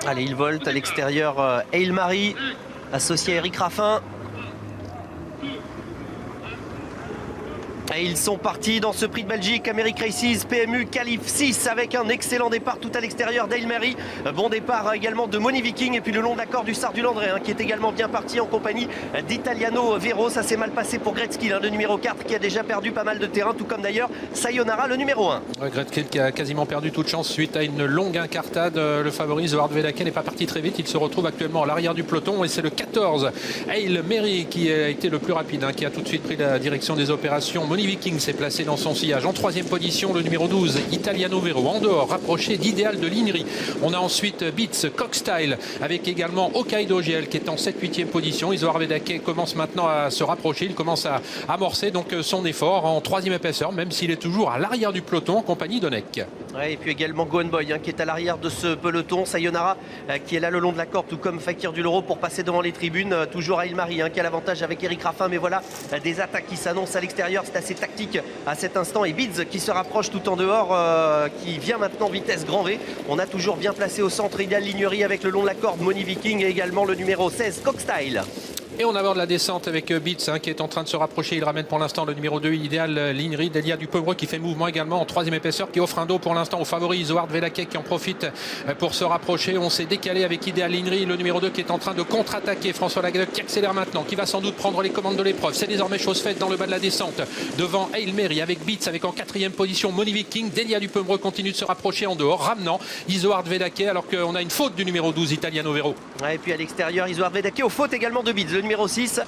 Allez, il volte à l'extérieur. Hail Mary, associé à Eric Raffin. Et ils sont partis dans ce prix de Belgique, Americ Races, PMU Qualif 6 avec un excellent départ tout à l'extérieur d'Hail Mary. Bon départ également de Moni Viking et puis le long d'accord du Hussard du Landré qui est également bien parti en compagnie d'Italiano Vero. Ça s'est mal passé pour Gretzky, le numéro 4 qui a déjà perdu pas mal de terrain, tout comme d'ailleurs Sayonara, le numéro 1. Gretzky qui a quasiment perdu toute chance suite à une longue incartade. Le favori Zohar Vedake n'est pas parti très vite. Il se retrouve actuellement à l'arrière du peloton et c'est le 14 Hail Mary qui a été le plus rapide, qui a tout de suite pris la direction des opérations. Moni Viking s'est placé dans son sillage. En troisième position, le numéro 12, Italiano Vero. En dehors, rapproché d'Idéal de Linry. On a ensuite Beats, Cockstyle, avec également Hokkaido GL qui est en 7-8e position. Zohar Vedake commence maintenant à se rapprocher. Il commence à amorcer donc son effort en troisième épaisseur, même s'il est toujours à l'arrière du peloton en compagnie d'Onek. Ouais, et puis également Gohan Boy qui est à l'arrière de ce peloton. Sayonara qui est là le long de la corde, tout comme Fakir du Loro pour passer devant les tribunes. Toujours Hail Mary qui a l'avantage avec Eric Raffin. Mais voilà, des attaques qui s'annoncent à l'extérieur. C'est assez tactique à cet instant. Et Bids qui se rapproche tout en dehors, qui vient maintenant vitesse grand V. On a toujours bien placé au centre Idéal Lignery avec le long de la corde Moni Viking et également le numéro 16 Cockstyle. Et on aborde la descente avec Beats qui est en train de se rapprocher. Il ramène pour l'instant le numéro 2, Idéal Linry. Delia Dupebreux qui fait mouvement également en troisième épaisseur, qui offre un dos pour l'instant au favori Zohar Vedake qui en profite pour se rapprocher. On s'est décalé avec Idéal Linry, le numéro 2 qui est en train de contre-attaquer. François Lagdec qui accélère maintenant, qui va sans doute prendre les commandes de l'épreuve. C'est désormais chose faite dans le bas de la descente. Devant Hail Mary avec Beats, avec en quatrième position Moni Viking. Delia Dupebreux continue de se rapprocher en dehors, ramenant Zohar Vedake alors qu'on a une faute du numéro 12, Italiano Vero. Ouais, et puis à l'extérieur, Zohar Vedake aux fautes également de Beats, le numéro 6.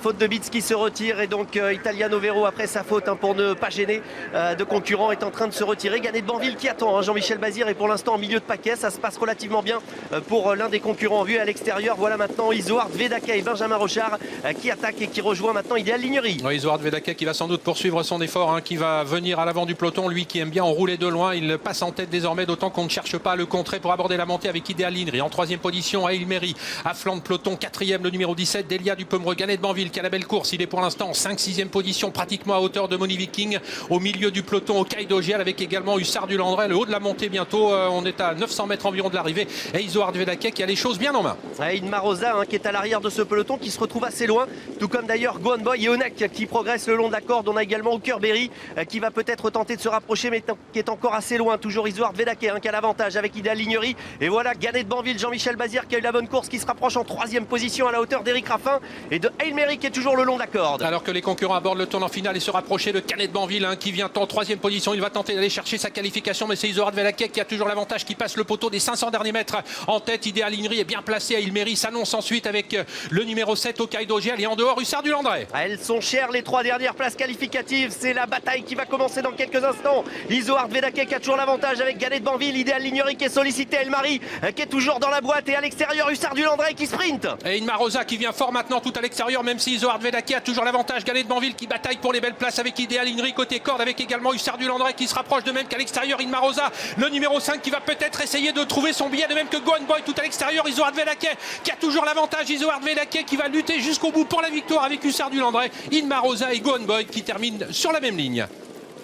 Faute de Beats qui se retire et donc Italiano Vero après sa faute pour ne pas gêner de concurrents est en train de se retirer. Ganet de Banville qui attend Jean-Michel Bazir est pour l'instant en milieu de paquet. Ça se passe relativement bien pour l'un des concurrents en vue à l'extérieur. Voilà maintenant Zohar Vedake et Benjamin Rochard qui attaquent et qui rejoint maintenant Idéal Lignery. Oui, Zohar Vedake qui va sans doute poursuivre son effort, qui va venir à l'avant du peloton. Lui qui aime bien enrouler de loin, il passe en tête désormais, d'autant qu'on ne cherche pas à le contrer pour aborder la montée avec Idéal Lignery. En troisième position, Hail Mary à flanc de peloton. Quatrième, le numéro 17, Delia Dupebreux. Ganet de Banville qui a la belle course. Il est pour l'instant en 5-6e position, pratiquement à hauteur de Moni Viking. Au milieu du peloton, Hokkaido GL avec également Hussard du Landré. Le haut de la montée bientôt. On est à 900 mètres environ de l'arrivée. Et Zohar Vedake qui a les choses bien en main. Inma Rosa qui est à l'arrière de ce peloton qui se retrouve assez loin. Tout comme d'ailleurs Gohan Boy et Onek qui progressent le long de la corde. On a également Hookerberry qui va peut-être tenter de se rapprocher mais qui est encore assez loin. Toujours Zohar Vedake qui a l'avantage avec Idéal Lignery. Et voilà Ganet de Banville, Jean-Michel Bazir qui a eu la bonne course qui se rapproche en troisième position à la hauteur d'Eric Raffin et de Hail Mary qui est toujours le long de la corde. Alors que les concurrents abordent le tournant final et se rapprocher de Ganet de Banville qui vient en troisième position. Il va tenter d'aller chercher sa qualification, mais c'est Zohar Vedake qui a toujours l'avantage, qui passe le poteau des 500 derniers mètres en tête. Idéal Lignery est bien placé. Hail Mary s'annonce ensuite avec le numéro 7 Hokkaido GL et en dehors Hussard du Landré. Elles sont chères les trois dernières places qualificatives. C'est la bataille qui va commencer dans quelques instants. Zohar Vedake qui a toujours l'avantage avec Ganet de Banville. Idéal Lignery qui est sollicité. Hail Mary qui est toujours dans la boîte et à l'extérieur Hussard du Landré qui sprint. Et Inma Rosa qui vient fort maintenant tout à l'extérieur, même si Zohar Vedake a toujours l'avantage. Ganet de Banville qui bataille pour les belles places avec Idéal Lignery côté corde, avec également Hussard du Landré qui se rapproche, de même qu'à l'extérieur Inma Rosa, le numéro 5 qui va peut-être essayer de trouver son billet, de même que Gohan Boy tout à l'extérieur. Zohar Vedake qui a toujours l'avantage. Zohar Vedake qui va lutter jusqu'au bout pour la victoire avec Hussard du Landré, Inma Rosa et Gohan Boy qui terminent sur la même ligne.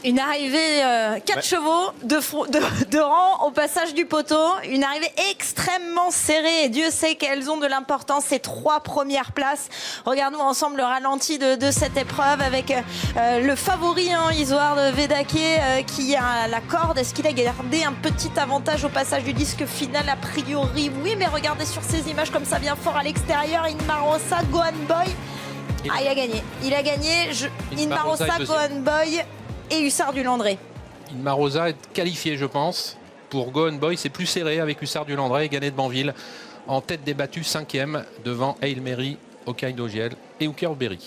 Une arrivée 4 chevaux de rang au passage du poteau. Une arrivée extrêmement serrée. Et Dieu sait qu'elles ont de l'importance, ces 3 premières places. Regardons ensemble le ralenti de cette épreuve avec le favori, Zohar Vedake, qui a la corde. Est-ce qu'il a gardé un petit avantage au passage du disque final? A priori, oui. Mais regardez sur ces images comme ça vient fort à l'extérieur. Inma Rosa, Gohan Boy. Ah, il a gagné. Il a gagné. Inma Rosa, Gohan Boy et Hussard du Landré. Inma Rosa est qualifié, je pense. Pour Gohan Boy, c'est plus serré avec Hussard du Landré et Ganet de Banville en tête des battues, 5e devant Hail Mary, Hokkaido GL et Hookerberry.